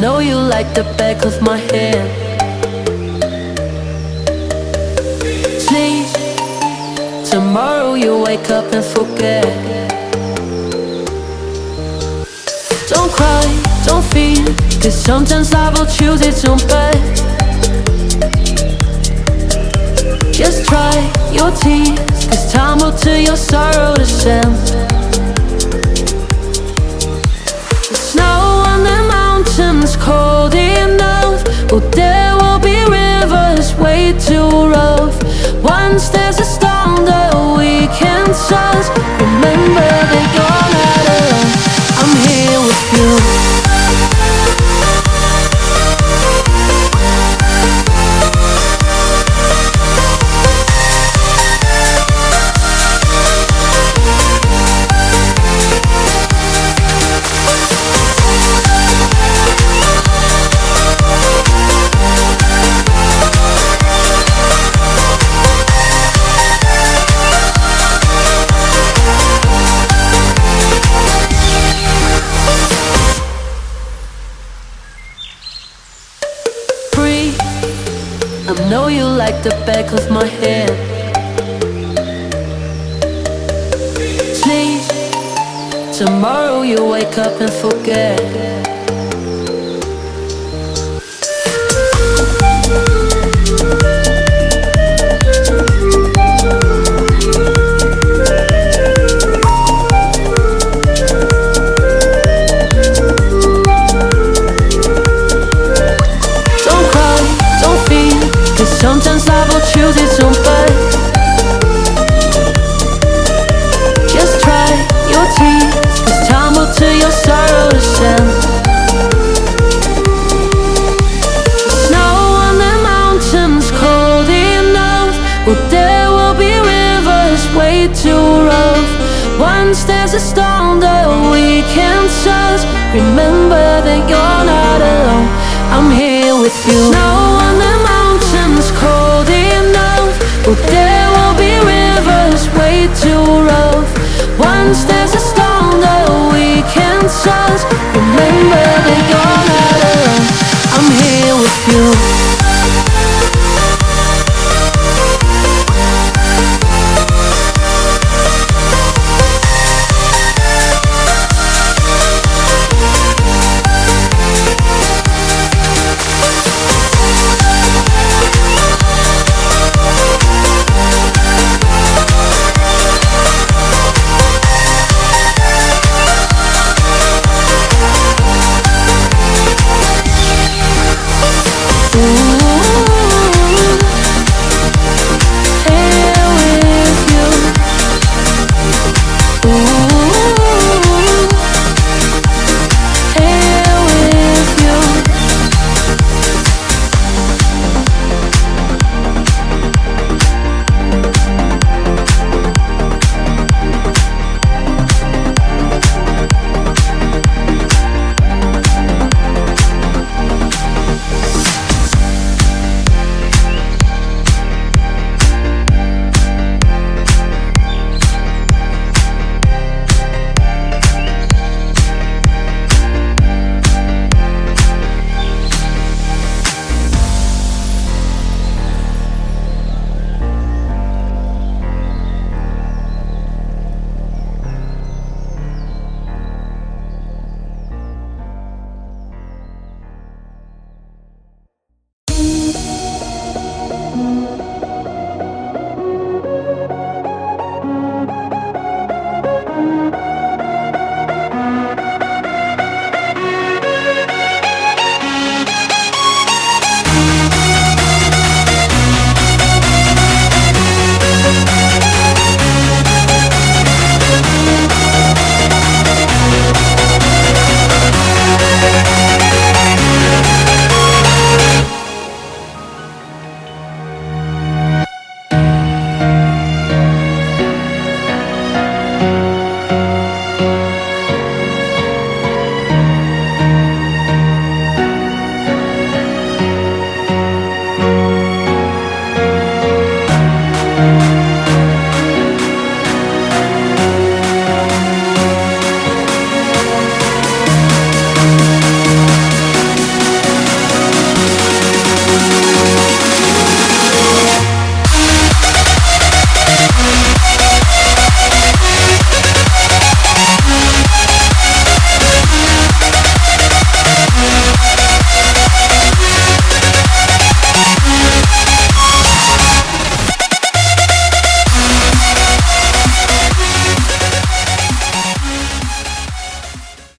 know you like the back of my hand. Please, tomorrow you wake up and forget. Don't cry, don't feel, 'cause sometimes life will choose its own path. Just dry your tears, 'cause time will turn your sorrow to sand. The snow on the mountains cold enough. Oh, there will be rivers way too rough. Once there's a storm that we can trust, remember that you're not alone. I'm here with you. I know you like the back of my hand. Please, tomorrow you wake up and forget. Sometimes life will choose its own path. Just dry your tears, 'cause time will turn your sorrow to sand. The snow on the mountains cold enough. Well, there will be rivers way too rough. Once there's a storm that we can trust, remember that you're not